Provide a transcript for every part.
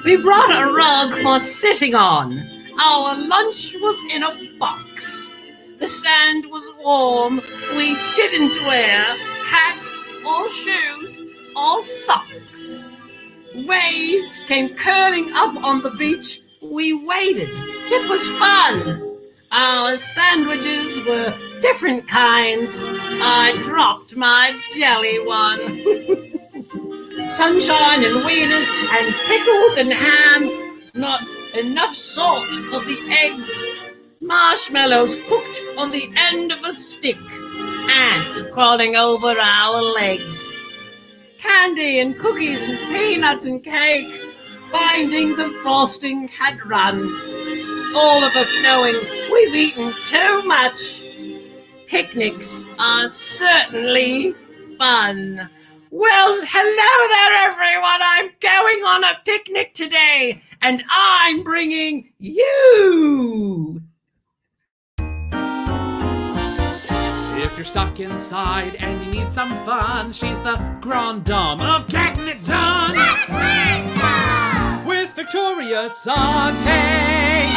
We brought a rug for sitting on. Our lunch was in a box. The sand was warm. We didn't wear hats or shoes or socks. Waves came curling up on the beach. We waded. It was fun. Our sandwiches were different kinds. I dropped my jelly one. Sunshine and wieners and pickles and ham. Not enough salt for the eggs. Marshmallows cooked on the end of a stick. Ants crawling over our legs. Candy and cookies and peanuts and cake. Finding the frosting had run. All of us knowing we've eaten too much. Picnics are certainly fun. Well, hello there, everyone. I'm going on a picnic today, and I'm bringing you. If you're stuck inside and you need some fun, she's the grande dame of Picnic Done. With Victoria Sautee.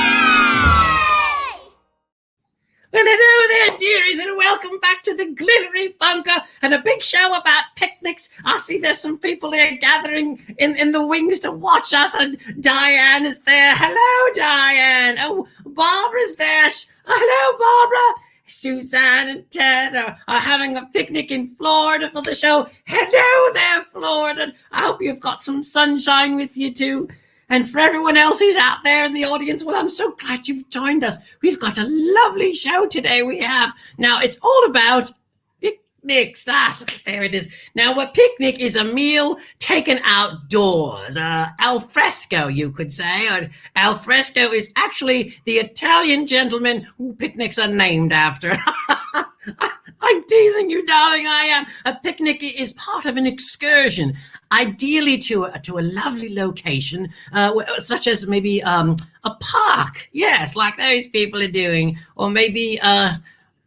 Well, hello there, dearies, and welcome back to the Glittery Bunker and a big show about picnics. I see there's some people here gathering in the wings to watch us, and Diane is there. Hello, Diane. Oh, Barbara's there. Hello, Barbara. Suzanne and Ted are having a picnic in Florida for the show. Hello there, Florida. I hope you've got some sunshine with you too. And for everyone else who's out there in the audience, well, I'm so glad you've joined us. We've got a lovely show today. We have. Now, it's all about picnics. There it is. Now, a picnic is a meal taken outdoors. Al fresco, you could say. Al fresco is actually the Italian gentleman who picnics are named after. I'm teasing you, darling. I am. A picnic is part of an excursion, ideally to a lovely location, such as maybe a park. Yes, like those people are doing, or maybe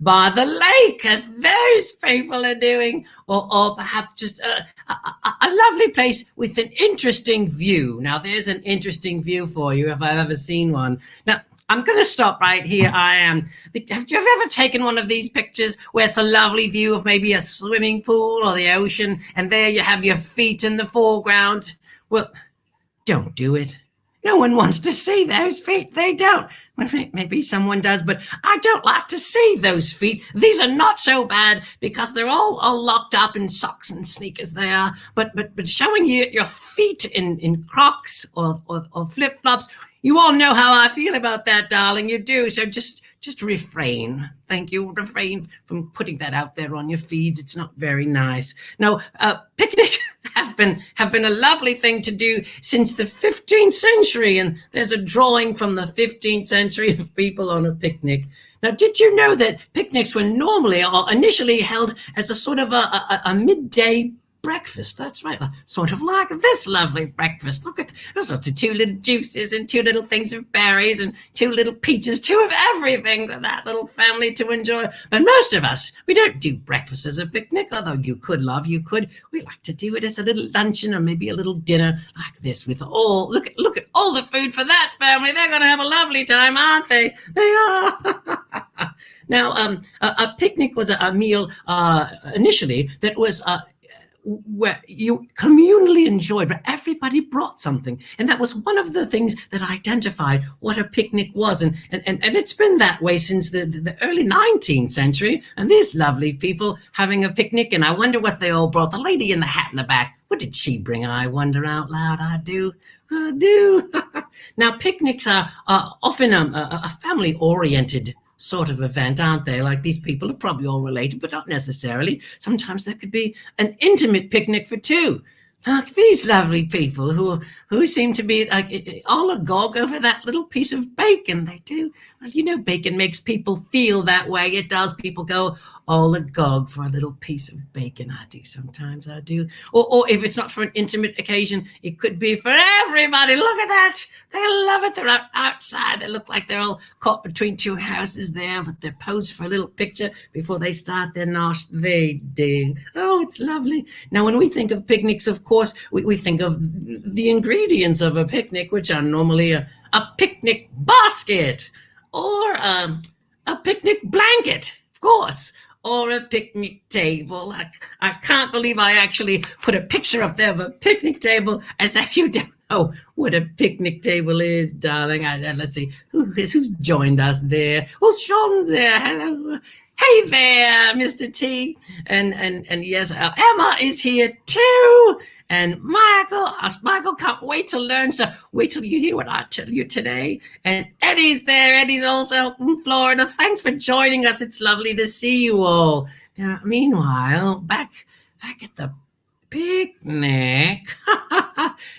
by the lake, as those people are doing, or perhaps just a lovely place with an interesting view. Now, there's an interesting view for you if I've ever seen one. Now, I'm going to stop right here. I am. Have you ever taken one of these pictures where it's a lovely view of maybe a swimming pool or the ocean, and there you have your feet in the foreground? Well, don't do it. No one wants to see those feet. They don't. Well, maybe someone does, but I don't like to see those feet. These are not so bad because they're all locked up in socks and sneakers they are. But showing you your feet in Crocs or flip-flops, you all know how I feel about that, darling. You do. So just refrain. Thank you. Refrain from putting that out there on your feeds. It's not very nice. Now, picnics have been a lovely thing to do since the 15th century, and there's a drawing from the 15th century of people on a picnic. Now, did you know that picnics were normally or initially held as a sort of a midday breakfast? That's right, sort of like this lovely breakfast. Look at, there's lots of 2 little juices and 2 little things of berries and 2 little peaches, 2 of everything for that little family to enjoy. But most of us, we don't do breakfast as a picnic, although you could, love, you could. We like to do it as a little luncheon or maybe a little dinner like this with all, look at all the food for that family. They're going to have a lovely time, aren't they? They are. Now, a picnic was a meal initially that was where you communally enjoyed, where everybody brought something. And that was one of the things that identified what a picnic was. And it's been that way since the early 19th century. And these lovely people having a picnic, and I wonder what they all brought. The lady in the hat in the back, what did she bring? I wonder out loud. I do. Now, picnics are often a family-oriented sort of event, aren't they? Like, these people are probably all related, but not necessarily. Sometimes there could be an intimate picnic for 2. Look, these lovely people who seem to be all agog over that little piece of bacon. They do. Well, you know, bacon makes people feel that way. It does. People go all agog for a little piece of bacon. I do sometimes. I do. Or if it's not for an intimate occasion, it could be for everybody. Look at that. They love it. They're outside. They look like they're all caught between two houses there, but they're posed for a little picture before they start their nosh. They do. Oh, it's lovely. Now, when we think of picnics, of course, we think of the ingredients of a picnic, which are normally a picnic basket or a picnic blanket, of course, or a picnic table. I can't believe I actually put a picture up there of a picnic table as if you don't know what a picnic table is, darling. Let's see, who's joined us there? Well, Sean's there. Hello. Hey there, Mr. T. And yes, Emma is here too. And Michael can't wait to learn stuff. Wait till you hear what I tell you today. And Eddie's there. Eddie's also from Florida. Thanks for joining us. It's lovely to see you all. Now, meanwhile, back at the picnic.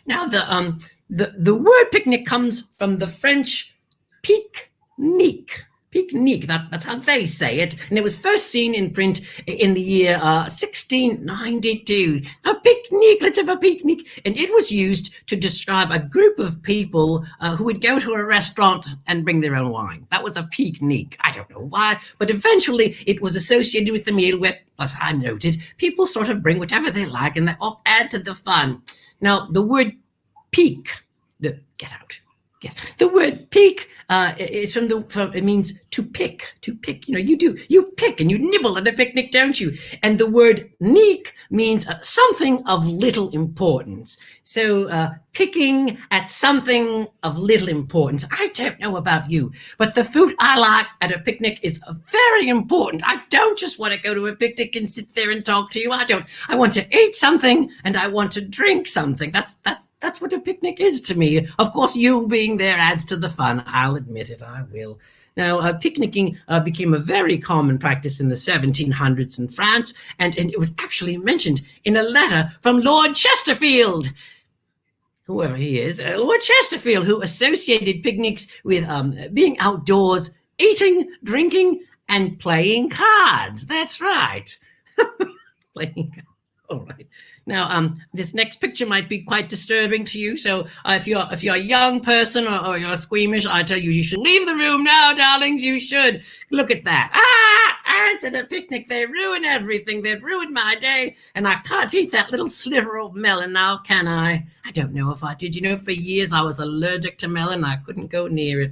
Now, the word picnic comes from the French pique-nique. Picnic, that's how they say it. And it was first seen in print in the year 1692. A picnic, let's have a picnic. And it was used to describe a group of people who would go to a restaurant and bring their own wine. That was a picnic. I don't know why, but eventually it was associated with the meal where, as I noted, people sort of bring whatever they like and they all add to the fun. Now, the word pique, get out. Yes, the word pique is it means to pick. You know, you pick and you nibble at a picnic, don't you? And the word nique means something of little importance. So picking at something of little importance. I don't know about you, but the food I like at a picnic is very important. I don't just want to go to a picnic and sit there and talk to you. I want to eat something and I want to drink something. That's what a picnic is to me. Of course, you being there adds to the fun. I'll admit it, I will. Now, picnicking became a very common practice in the 1700s in France, and it was actually mentioned in a letter from Lord Chesterfield, whoever he is, Lord Chesterfield, who associated picnics with being outdoors, eating, drinking, and playing cards. That's right. Playing cards. All right. Now, this next picture might be quite disturbing to you. So if you're a young person or you're squeamish, I tell you, you should leave the room now, darlings. You should. Look at that. Ants at a picnic. They ruin everything. They've ruined my day. And I can't eat that little sliver of melon now, can I? I don't know if I did. You know, for years I was allergic to melon. I couldn't go near it.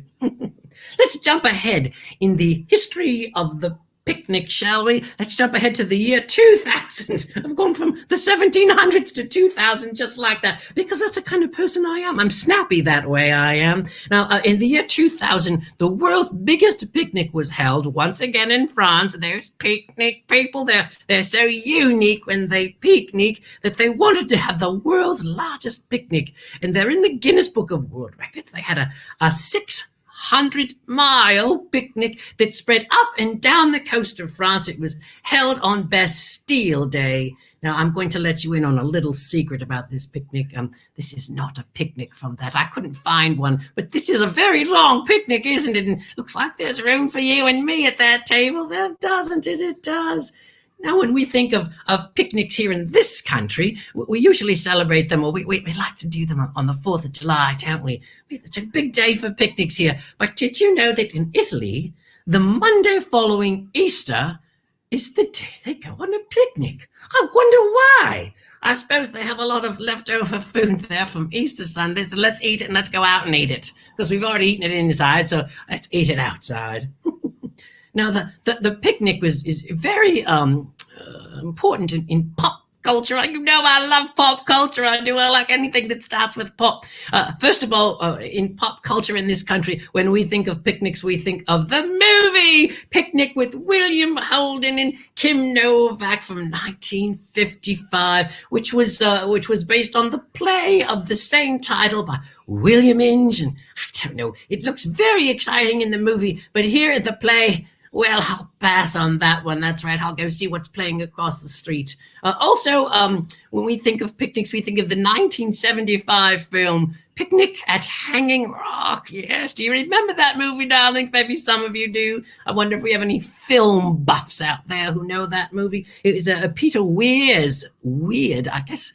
Let's jump ahead in the history of the picnic, shall we? Let's jump ahead to the year 2000. I've gone from the 1700s to 2000 just like that, because that's the kind of person I am. I'm snappy that way, I am. Now, in the year 2000, the world's biggest picnic was held once again in France. There's picnic people. They're so unique when they picnic that they wanted to have the world's largest picnic. And they're in the Guinness Book of World Records. They had a 600-mile picnic that spread up and down the coast of France. It was held on Bastille Day. Now, I'm going to let you in on a little secret about this picnic. This is not a picnic from that. I couldn't find one, but this is a very long picnic, isn't it? And looks like there's room for you and me at that table. There, doesn't it? It does. Now, when we think of picnics here in this country, we usually celebrate them, or we like to do them on the 4th of July, don't we? It's a big day for picnics here. But did you know that in Italy, the Monday following Easter is the day they go on a picnic? I wonder why. I suppose they have a lot of leftover food there from Easter Sunday, so let's eat it and let's go out and eat it, because we've already eaten it inside, so let's eat it outside. Now, the picnic is very important in pop culture. You know, I love pop culture. I do. I like anything that starts with pop. First of all, in pop culture in this country, when we think of picnics, we think of the movie Picnic with William Holden and Kim Novak from 1955, which was based on the play of the same title by William Inge. And I don't know, it looks very exciting in the movie, but here at the play, Well, I'll pass on that one. That's right. I'll go see what's playing across the street. Also, when we think of picnics, we think of the 1975 film Picnic at Hanging Rock. Yes, do you remember that movie, darling? Maybe some of you do. I wonder if we have any film buffs out there who know that movie. It was Peter Weir's Weird, I guess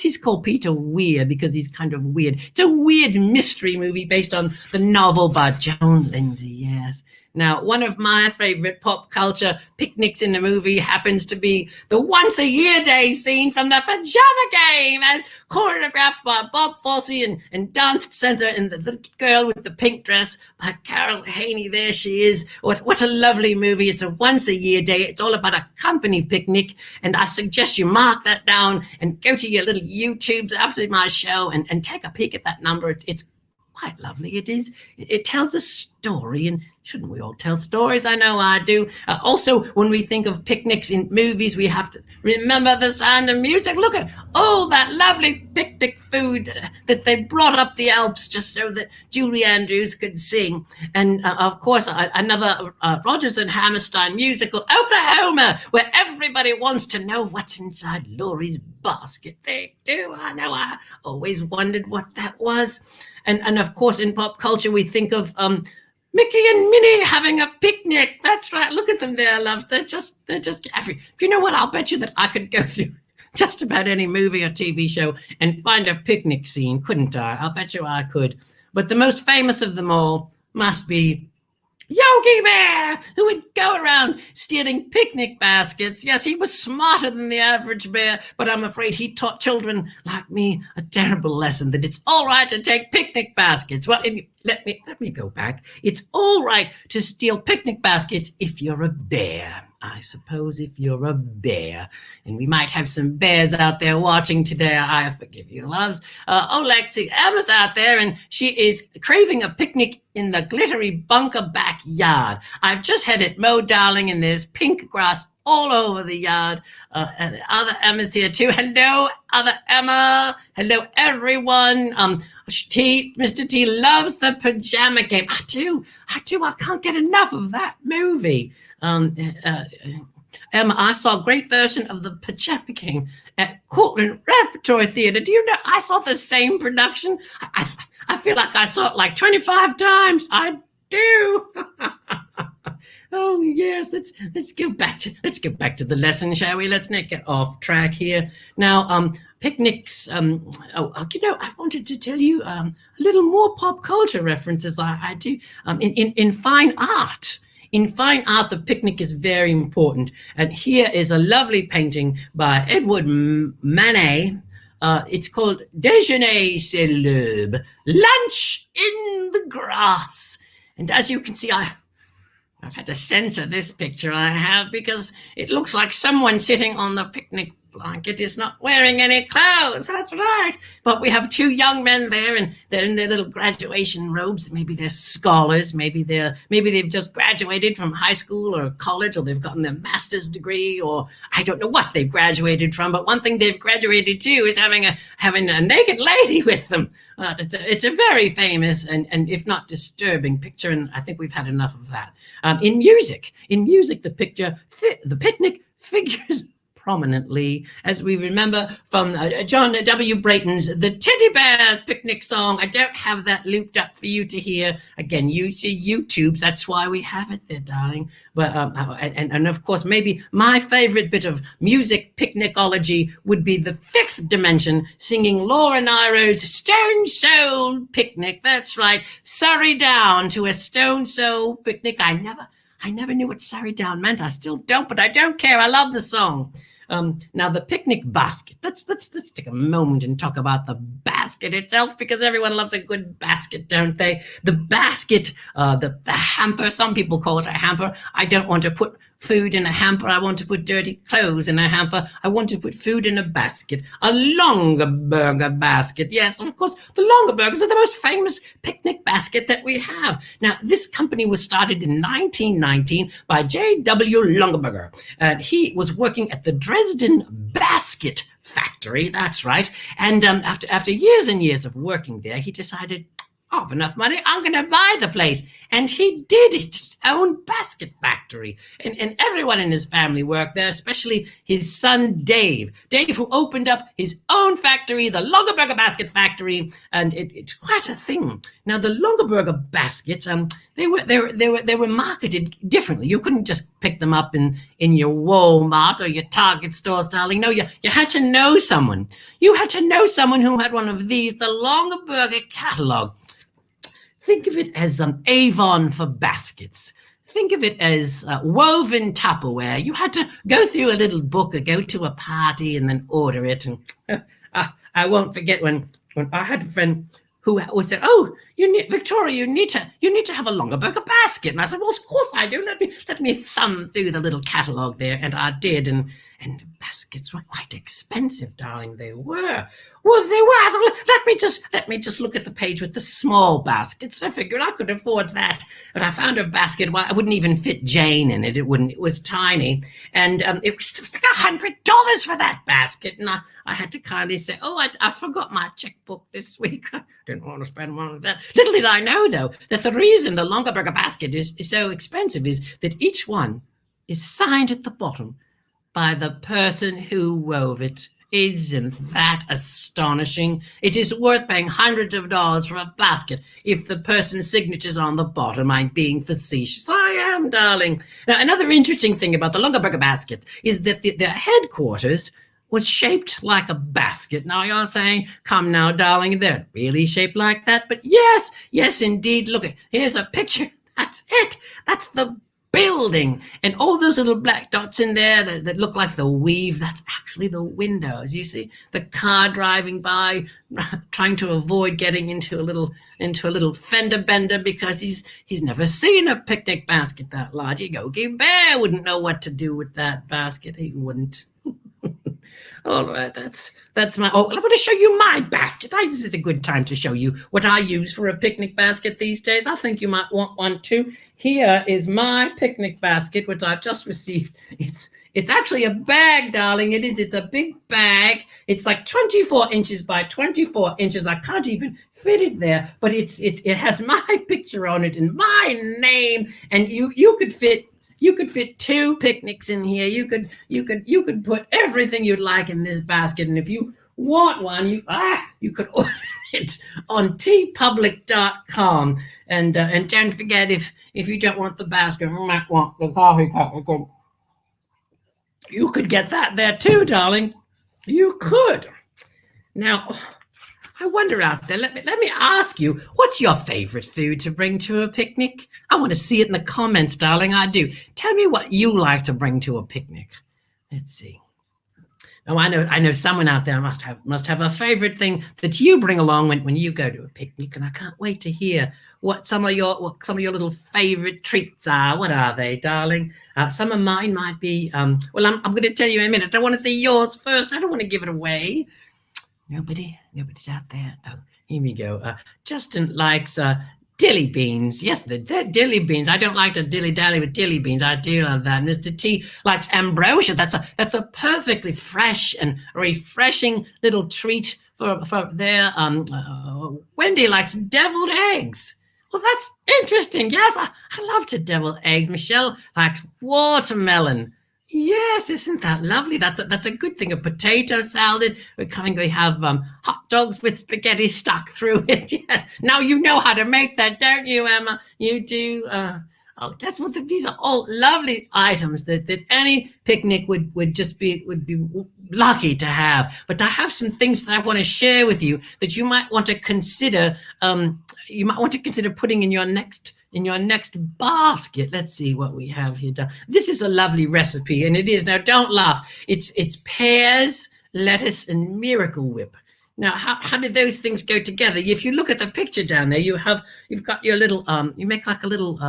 he's called Peter Weir because he's kind of weird. It's a weird mystery movie based on the novel by Joan Lindsay, yes. Now, one of my favorite pop culture picnics in the movie happens to be the once-a-year day scene from the Pajama Game, as choreographed by Bob Fosse and danced center in the Girl with the Pink Dress by Carol Haney. There she is. What a lovely movie. It's a once-a-year day. It's all about a company picnic, and I suggest you mark that down and go to your little YouTubes after my show and take a peek at that number. It's quite lovely. It is. It tells a story, and shouldn't we all tell stories? I know I do. Also, when we think of picnics in movies, we have to remember the sound of music. Look at all that lovely picnic food that they brought up the Alps just so that Julie Andrews could sing. And of course, another Rodgers and Hammerstein musical, Oklahoma, where everybody wants to know what's inside Laurie's basket. They do. I know. I always wondered what that was. And of course, in pop culture, we think of Mickey and Minnie having a picnic. That's right. Look at them there, love. They're just every. Do you know what? I'll bet you that I could go through just about any movie or TV show and find a picnic scene, couldn't I? I'll bet you I could. But the most famous of them all must be Yogi Bear, who would go around stealing picnic baskets. Yes, he was smarter than the average bear, but I'm afraid he taught children like me a terrible lesson that it's all right to take picnic baskets. Well, let me go back. It's all right to steal picnic baskets if you're a bear. I suppose if you're a bear, and we might have some bears out there watching today. I forgive you, loves. Lexi, Emma's out there, and she is craving a picnic in the glittery bunker backyard. I've just had it mowed, darling, and there's pink grass all over the yard. And the other Emma's here too. Hello, other Emma. Hello, everyone. Mr. T loves the Pajama Game. I do. I can't get enough of that movie. Emma, I saw a great version of the Pajama Game at Cortland Repertory Theatre. Do you know, I saw the same production. I feel like I saw it like 25 times. I do. Oh yes, let's go back to the lesson, shall we? Let's not get off track here. Now, picnics. I wanted to tell you a little more pop culture references. I do. In fine art. In fine art, the picnic is very important. And here is a lovely painting by Edward Manet. It's called Déjeuner c'est l'herbe, lunch in the grass. And as you can see, I've had to censor this picture I have because it looks like someone sitting on the picnic blanket is not wearing any clothes. That's right. But we have two young men there, and they're in their little graduation robes. Maybe they're scholars. Maybe they've just graduated from high school or college, or they've gotten their master's degree, or I don't know what they've graduated from. But one thing they've graduated to is having a naked lady with them. It's a very famous and if not disturbing picture, and I think we've had enough of that. In music, the picnic figures prominently, as we remember from John W. Brayton's The Teddy Bear Picnic Song. I don't have that looped up for you to hear. Again, you see YouTubes, that's why we have it there, darling. But and of course, maybe my favorite bit of music picnicology would be The Fifth Dimension, singing Laura Nyro's Stone Soul Picnic. That's right, Surrey Down to a Stone Soul Picnic. I never knew what Surrey Down meant. I still don't, but I don't care. I love the song. Now, the picnic basket. Let's take a moment and talk about the basket itself, because everyone loves a good basket, don't they? The basket, the hamper. Some people call it a hamper. I don't want to put food in a hamper. I want to put dirty clothes in a hamper. I want to put food in a basket, a Longaberger basket. Yes, of course, the Longabergers are the most famous picnic basket that we have. Now, this company was started in 1919 by J.W. Longaberger, and he was working at the Dresden Basket Factory. That's right. And after years and years of working there, he decided, I have enough money, I'm going to buy the place. And he did his own basket factory. And everyone in his family worked there, especially his son, Dave. Dave, who opened up his own factory, the Longaberger Basket Factory. And it's quite a thing. Now, the Longaberger baskets, they were marketed differently. You couldn't just pick them up in your Walmart or your Target stores, darling. No, you had to know someone. You had to know someone who had one of these, the Longaberger catalog. Think of it as Avon for baskets. Think of it as woven Tupperware. You had to go through a little book or go to a party and then order it. And I won't forget when I had a friend who said, "Oh, Victoria, you need to have a Longaberger basket." And I said, "Well, of course I do. Let me thumb through the little catalog there," and I did. And the baskets were quite expensive, darling. They were. Well, they were. Let me just look at the page with the small baskets. I figured I could afford that, but I found a basket. Well, I wouldn't even fit Jane in it. It wouldn't. It was tiny, and it was like $100 for that basket. And I had to kindly say, "Oh, I forgot my checkbook this week. I didn't want to spend one of that." Little did I know, though, that the reason the Longaberger basket is so expensive is that each one is signed at the bottom by the person who wove it. Isn't that astonishing? It is worth paying hundreds of dollars for a basket if the person's signature's on the bottom. I'm being facetious. I am, darling. Now, another interesting thing about the Longaberger basket is that their headquarters was shaped like a basket. Now you're saying, "Come now, darling, they're really shaped like that." But yes, indeed. Look, here's a picture. That's it. That's the building, and all those little black dots in there that look like the weave, that's actually the windows. You see the car driving by, trying to avoid getting into a little fender bender because he's never seen a picnic basket that large. Yogi Bear wouldn't know what to do with that basket. He wouldn't. All right, that's my. Oh, I'm going to show you my basket. This is a good time to show you what I use for a picnic basket these days. I think you might want one too. Here is my picnic basket, which I've just received. It's actually a bag, darling. It is. It's a big bag. It's like 24 inches by 24 inches. I can't even fit it there, but it has my picture on it and my name, and you could fit. You could fit 2 picnics in here. You could put everything you'd like in this basket. And if you want one, you could order it on tpublic.com. And don't forget, if you don't want the basket, you might want the coffee cup. You could get that there too, darling. You could. Now, I wonder out there, let me ask you, what's your favorite food to bring to a picnic? I want to see it in the comments, darling. I do. Tell me what you like to bring to a picnic. Let's see. Oh, I know someone out there must have a favorite thing that you bring along when you go to a picnic, and I can't wait to hear what some of your little favorite treats are. What are they, darling? Some of mine might be I'm going to tell you in a minute. I want to see yours first. I don't want to give it away. Nobody's out there. Oh, here we go. Justin likes dilly beans. Yes, they're dilly beans. I don't like to dilly-dally with dilly beans. I do love that. Mr. T likes ambrosia. That's a perfectly fresh and refreshing little treat for their Wendy likes deviled eggs. Well, that's interesting. Yes, I love to devil eggs. Michelle likes watermelon. Yes, isn't that lovely? That's a good thing. A potato salad. We have hot dogs with spaghetti stuck through it. Yes. Now you know how to make that, don't you, Emma? You do. That's what these are all lovely items that any picnic would be lucky to have. But I have some things that I want to share with you that you might want to consider. You might want to consider putting in your next basket. Let's see what we have here. This is a lovely recipe, and it is. Now, don't laugh. It's pears, lettuce, and Miracle Whip. Now, how do those things go together? If you look at the picture down there, you've got your little you make like a little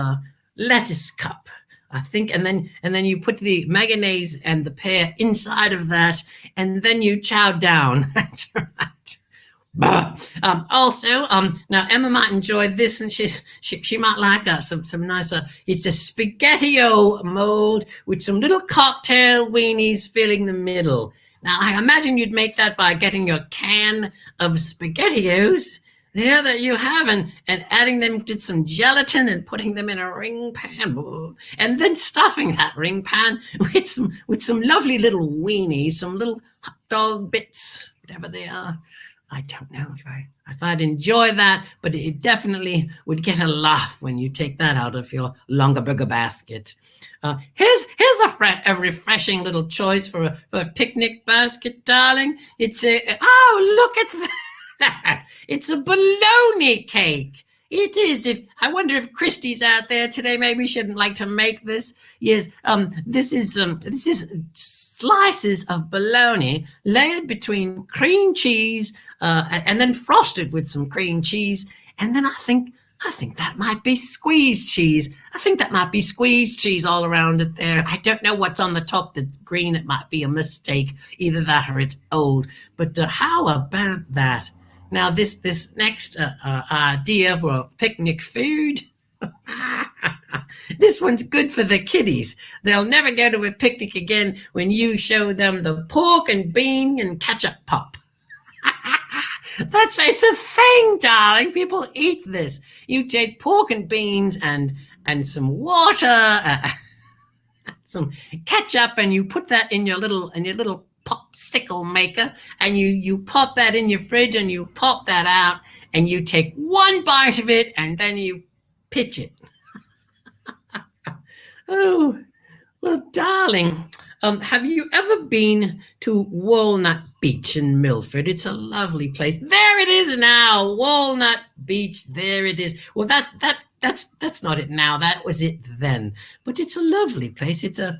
lettuce cup, I think, and then you put the mayonnaise and the pear inside of that, and then you chow down. That's right. Also, now Emma might enjoy this, and she might like some nicer. It's a spaghetti-o mold with some little cocktail weenies filling the middle. Now, I imagine you'd make that by getting your can of SpaghettiOs, there that you have, and adding them to some gelatin and putting them in a ring pan, and then stuffing that ring pan with some lovely little weenies, some little hot dog bits, whatever they are. I don't know if I'd enjoy that, but it definitely would get a laugh when you take that out of your Longaburger basket. Here's a refreshing little choice for a picnic basket, darling. It's look at that! It's a bologna cake. It is. I wonder if Christy's out there today. Maybe she'd like to make this. Yes. This is slices of bologna layered between cream cheese, and then frosted with some cream cheese. And then I think that might be squeezed cheese. I think that might be squeezed cheese all around it there. I don't know what's on the top that's green. It might be a mistake. Either that or it's old. But how about that? Now, this next idea for picnic food, this one's good for the kiddies. They'll never go to a picnic again when you show them the pork and bean and ketchup pop. That's right. It's a thing, darling. People eat this. You take pork and beans and some water, some ketchup, and you put that in your little popsicle maker, and you pop that in your fridge, and you pop that out, and you take one bite of it, and then you pitch it. Oh, well, darling, have you ever been to Walnut Beach in Milford? It's a lovely place. There it is now, Walnut Beach. There it is. Well, that's not it now. That was it then. But it's a lovely place. It's a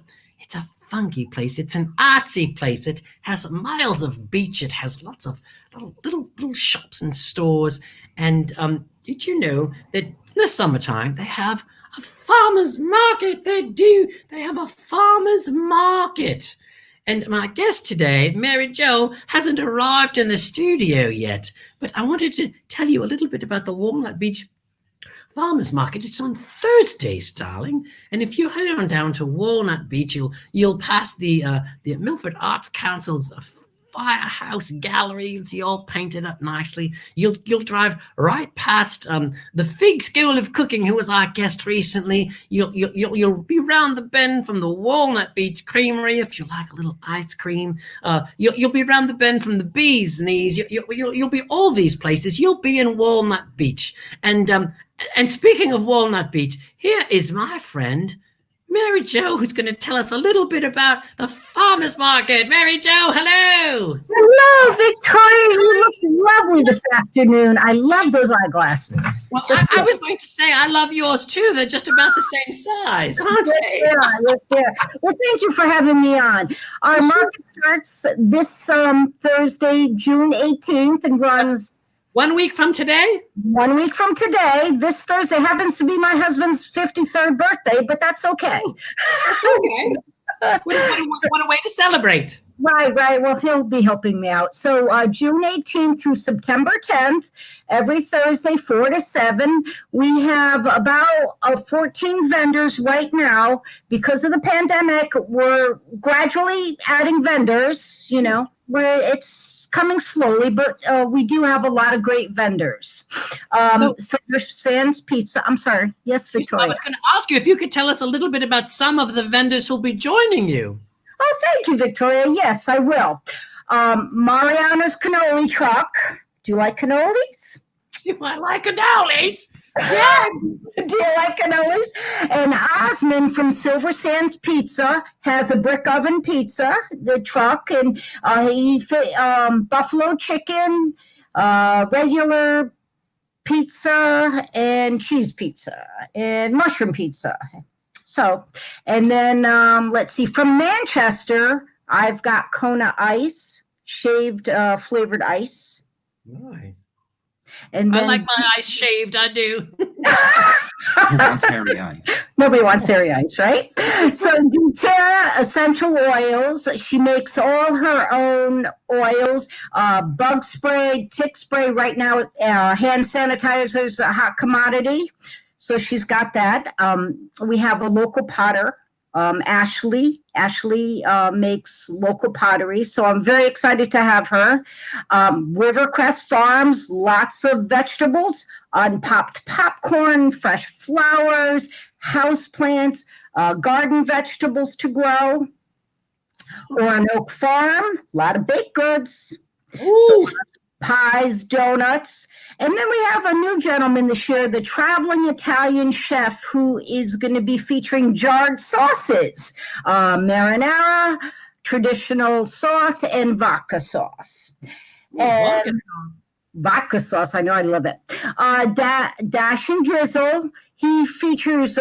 funky place. It's an artsy place. It has miles of beach. It has lots of little shops and stores. And did you know that in the summertime they have a farmer's market? They do. They have a farmer's market. And my guest today, Mary Jo, hasn't arrived in the studio yet. But I wanted to tell you a little bit about the Walnut Beach Farmers Market. It's on Thursdays, darling. And if you head on down to Walnut Beach, you'll pass the Milford Arts Council's firehouse gallery. You'll see all painted up nicely. You'll drive right past the Fig School of Cooking, who was our guest recently. You'll be round the bend from the Walnut Beach Creamery if you like a little ice cream. You'll be round the bend from the Bee's Knees. You'll be all these places. You'll be in Walnut Beach. And speaking of Walnut Beach, here is my friend, Mary Jo, who's going to tell us a little bit about the farmers market. Mary Jo, hello. Hello, Victoria. You look lovely this afternoon. I love those eyeglasses. Well, I was going to say, I love yours too. They're just about the same size, aren't they? Yeah. Well, thank you for having me on. Our market starts this Thursday, June 18th, and runs 1 week from today? 1 week from today. This Thursday happens to be my husband's 53rd birthday, but that's okay. That's okay. What a way to celebrate. Right. Well, he'll be helping me out. So June 18th through September 10th, every Thursday, 4 to 7, we have about 14 vendors right now. Because of the pandemic, we're gradually adding vendors, it's coming slowly, but we do have a lot of great vendors. So there's Sam's Pizza. I'm sorry. Yes, Victoria. I was going to ask you if you could tell us a little bit about some of the vendors who'll be joining you. Oh, thank you, Victoria. Yes, I will. Mariana's Cannoli Truck. Do you like cannolis? Do I like cannolis? Yes. Do you like cannolis? And Osman from Silver Sands Pizza has a brick oven pizza, the truck, and he buffalo chicken, regular pizza, and cheese pizza, and mushroom pizza. So, and then let's see, from Manchester, I've got Kona Ice, shaved flavored ice. Right. And then, I like my ice shaved, I do. Who wants hairy ice? Nobody wants hairy ice, right? So doTERRA Essential Oils, she makes all her own oils, bug spray, tick spray. Right now, hand sanitizer is a hot commodity. So she's got that. We have a local potter Ashley. Ashley makes local pottery, so I'm very excited to have her. Rivercrest Farms, lots of vegetables, unpopped popcorn, fresh flowers, houseplants, garden vegetables to grow. Oak Farm, a lot of baked goods. Ooh. Pies, donuts. And then we have a new gentleman this year, the traveling Italian chef, who is going to be featuring jarred sauces, marinara, traditional sauce, and vodka sauce. Vodka sauce. Vodka sauce, I know, I love it. Dash and Drizzle, he features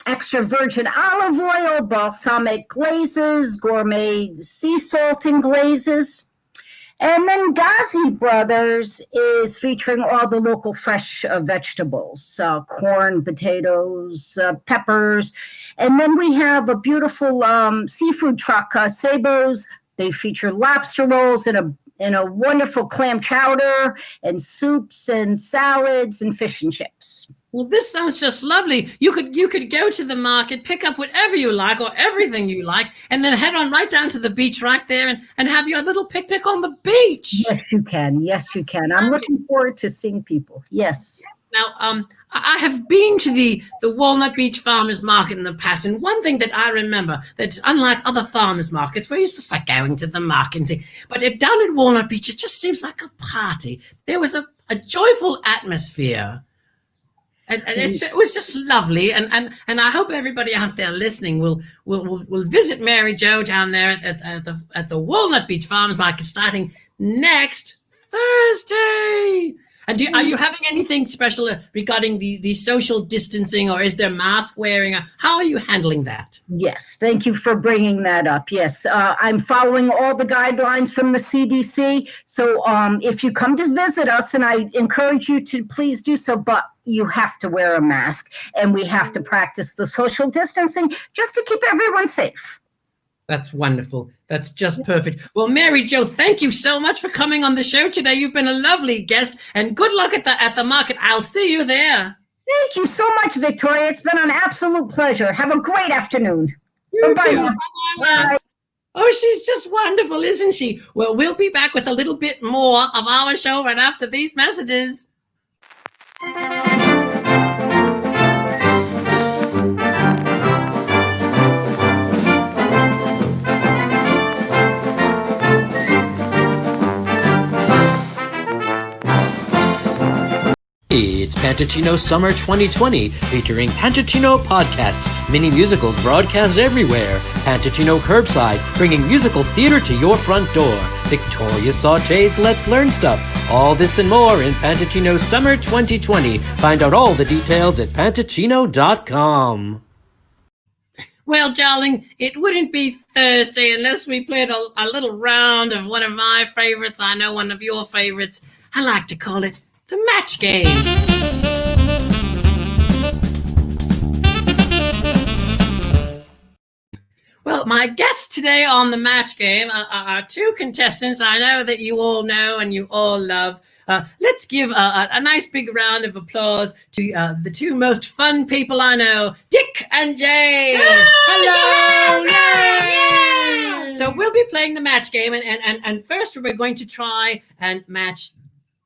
extra virgin olive oil, balsamic glazes, gourmet sea salt and glazes. And then Ghazi Brothers is featuring all the local fresh vegetables, corn, potatoes, peppers. And then we have a beautiful seafood truck, Sabo's. They feature lobster rolls and a wonderful clam chowder and soups and salads and fish and chips. Well, this sounds just lovely. You could go to the market, pick up whatever you like or everything you like, and then head on right down to the beach right there and have your little picnic on the beach. Yes, you can. Yes, you can. I'm looking forward to seeing people. Yes. Now, I have been to the Walnut Beach Farmers Market in the past, and one thing that I remember that's unlike other farmers markets, we're used to like going to the market and see, but down at Walnut Beach, it just seems like a party. There was a joyful atmosphere. And it was just lovely, and I hope everybody out there listening will visit Mary Jo down there at the Walnut Beach Farmers Market starting next Thursday. And are you having anything special regarding the social distancing, or is there mask wearing? How are you handling that? Yes, thank you for bringing that up. Yes, I'm following all the guidelines from the CDC. So if you come to visit us, and I encourage you to please do so, but you have to wear a mask, and we have to practice the social distancing just to keep everyone safe. That's wonderful. That's just perfect. Well, Mary Jo, thank you so much for coming on the show today. You've been a lovely guest, and good luck at the market. I'll see you there. Thank you so much, Victoria. It's been an absolute pleasure. Have a great afternoon. You Bye-bye. too. Bye. Oh, she's just wonderful, isn't she? Well, we'll be back with a little bit more of our show right after these messages. It's Pantochino Summer 2020, featuring Pantochino podcasts, mini musicals broadcast everywhere, Pantochino Curbside, bringing musical theater to your front door, Victoria Sautee's Let's Learn Stuff. All this and more in Pantochino Summer 2020. Find out all the details at pantochino.com. Well, darling, it wouldn't be Thursday unless we played a little round of one of my favorites. I know one of your favorites. I like to call it the match game. Well, my guests today on the match game are two contestants I know that you all know and you all love. Let's give a nice big round of applause to the two most fun people I know, Dick and Jane. Hello! Yay! So we'll be playing the match game, and first we're going to try and match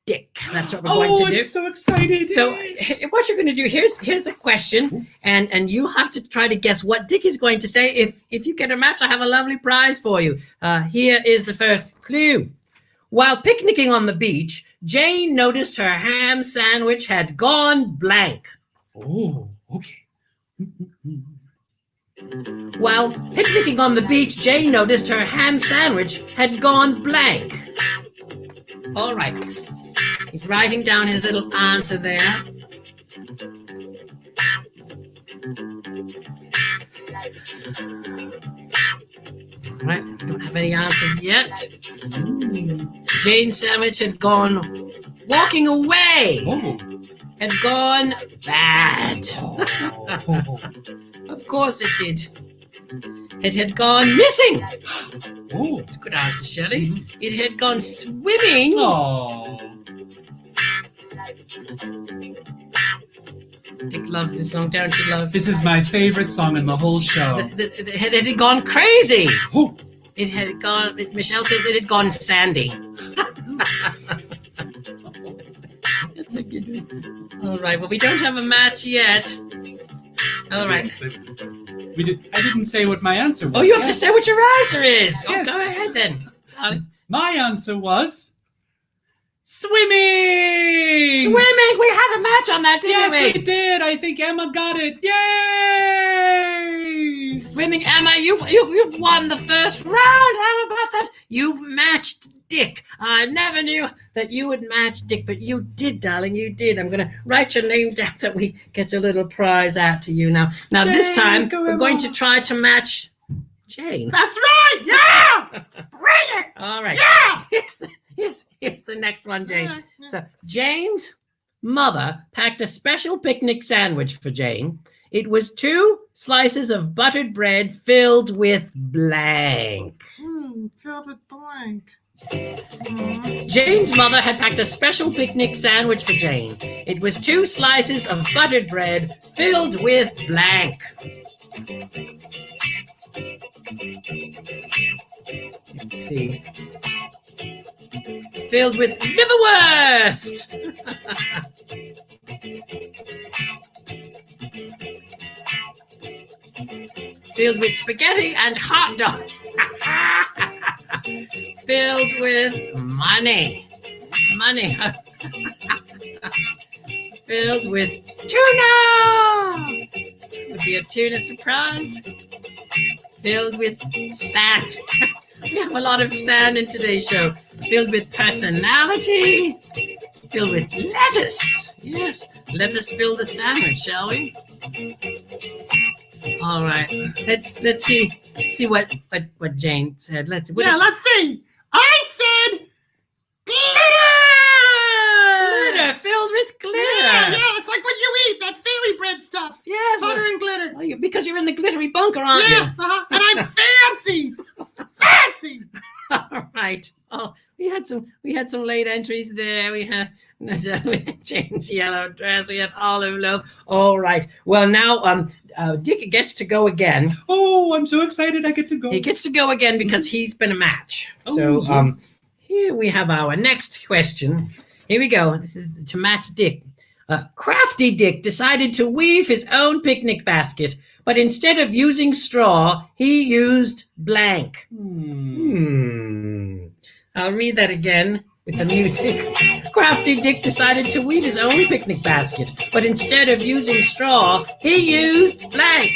Dick. That's what we're going to do. I'm so excited. So what you're going to do, here's the question, and you have to try to guess what Dick is going to say. If you get a match, I have a lovely prize for you. Here is the first clue. While picnicking on the beach, Jane noticed her ham sandwich had gone blank. Oh, okay. While picnicking on the beach, Jane noticed her ham sandwich had gone blank. All right. He's writing down his little answer there. All right, don't have any answers yet. Jane's sandwich had gone walking away. Oh. Had gone bad. Of course it did. It had gone missing. Oh. That's a good answer, Shelley. It had gone swimming. Oh. Dick Dick loves this song, don't you, love? This is my favorite song in the whole show. It had gone crazy. Oh, It had gone. Michelle says it had gone sandy. That's a good one. All right. Well, we don't have a match yet. All right. I didn't say what my answer was. Oh, you have to say what your answer is. Oh, Yes. go ahead then. My answer was swimming. Swimming. We had a match on that, didn't Yes, we? we did. I think Emma got it. Yay! Swimming, Emma, you've won the first round. How about that? You've matched Dick. I never knew that you would match Dick, but you did, darling. You did. I'm going to write your name down so we get a little prize out to you now. Now, this time, we're going to try to match Jane. That's right. Yeah. Bring it. All right. Yeah. Here's the next one, Jane. So, Jane's mother packed a special picnic sandwich for Jane. It was 2 slices of buttered bread filled with blank. Filled with blank. Jane's mother had packed a special picnic sandwich for Jane. It was 2 slices of buttered bread filled with blank. Let's see. Filled with liverwurst. Filled with spaghetti and hot dog. Filled with money. Money. Filled with tuna. Would be a tuna surprise. Filled with sand. We have a lot of sand in today's show. Filled with personality. Filled with lettuce. Yes, let us fill the sandwich, shall we? All right. Let's see what Jane said. Let's see. Let's see. I said glitter. Glitter, filled with glitter. Yeah, it's like what you eat, that fairy bread stuff. Yes, Butter and glitter. well, because you're in the glittery bunker, aren't you? And I'm fancy. Fancy. All right. Oh, we had some late entries there. We had Jane's yellow dress. We had olive loaf. All right. Well, now Dick gets to go again. Oh, I'm so excited I get to go. He gets to go again because he's been a match. Oh, So yeah. here we have our next question. Here we go. This is to match Dick. Crafty Dick decided to weave his own picnic basket, but instead of using straw, he used blank. I'll read that again with the music. Crafty Dick decided to weave his own picnic basket, but instead of using straw, he used blank.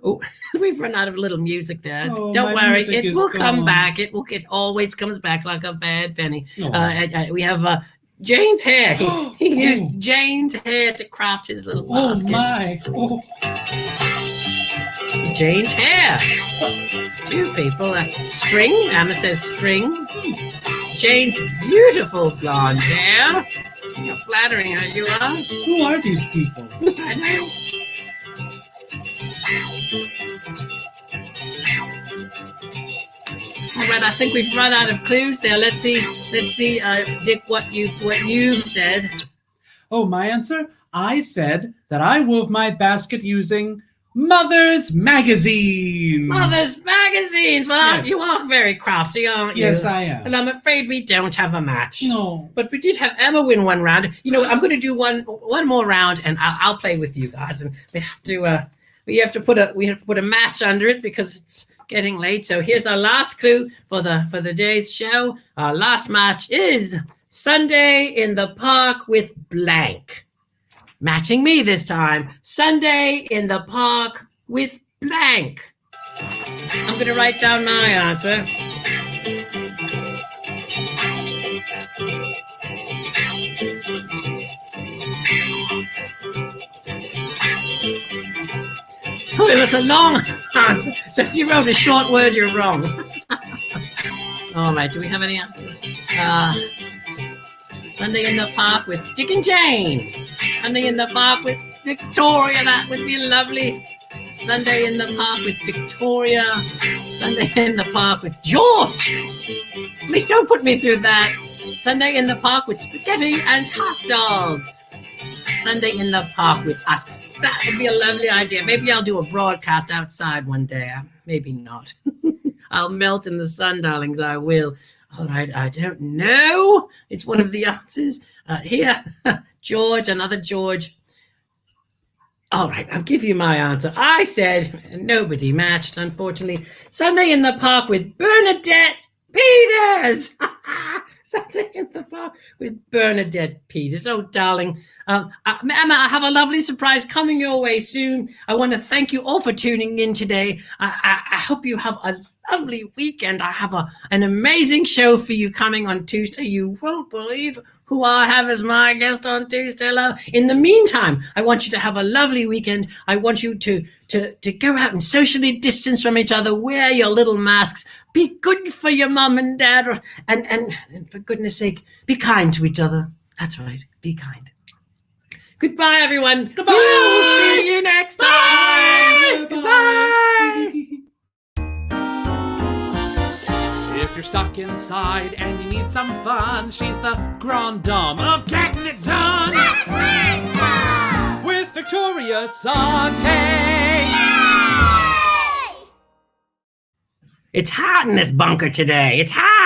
Oh, we've run out of little music there. Oh, Don't my worry, music it is will come gone. back. It always comes back like a bad penny. Oh. We have Jane's hair. He used Jane's hair to craft his little basket. my. Oh. Jane's hair. 2 people. String. Anna says string. Jane's beautiful blonde hair. You're flattering her, you are. Who are these people? I know. All right, I think we've run out of clues there. Let's see, Dick, what you've said. Oh, my answer? I said that I wove my basket using Mother's Magazines. Mother's magazines. Well, Yes. you are very crafty, aren't you? Yes, I am. And I'm afraid we don't have a match. No. But we did have Emma win one round. You know, I'm going to do one more round, and I'll play with you guys. And we have to put a match under it because it's getting late. So here's our last clue for the day's show. Our last match is Sunday in the park with blank. Matching me this time. Sunday in the park with blank. I'm going to write down my answer. Oh, it was a long answer. So if you wrote a short word, you're wrong. All right, do we have any answers? Sunday in the park with Dick and Jane. Sunday in the park with Victoria. That would be lovely. Sunday in the park with Victoria. Sunday in the park with George. Please don't put me through that. Sunday in the park with spaghetti and hot dogs. Sunday in the park with us. That would be a lovely idea. Maybe I'll do a broadcast outside one day. Maybe not. I'll melt in the sun, darlings. I will. All right, I don't know. It's one of the answers. Here, George, another George. All right, I'll give you my answer. I said nobody matched, unfortunately. Sunday in the park with Bernadette Peters. Sunday in the park with Bernadette Peters. Oh, darling. Emma, I have a lovely surprise coming your way soon. I want to thank you all for tuning in today. I hope you have a lovely weekend. I have an amazing show for you coming on Tuesday. You won't believe who I have as my guest on Tuesday, love. In the meantime, I want you to have a lovely weekend. I want you to go out and socially distance from each other, wear your little masks, be good for your mom and dad, and for goodness sake, be kind to each other. That's right, be kind. Goodbye, everyone. Goodbye. We'll see you next time. Goodbye. If you're stuck inside and you need some fun, she's the Grand Dame of Getting It Done. With Victoria Sautee. It's hot in this bunker today. It's hot.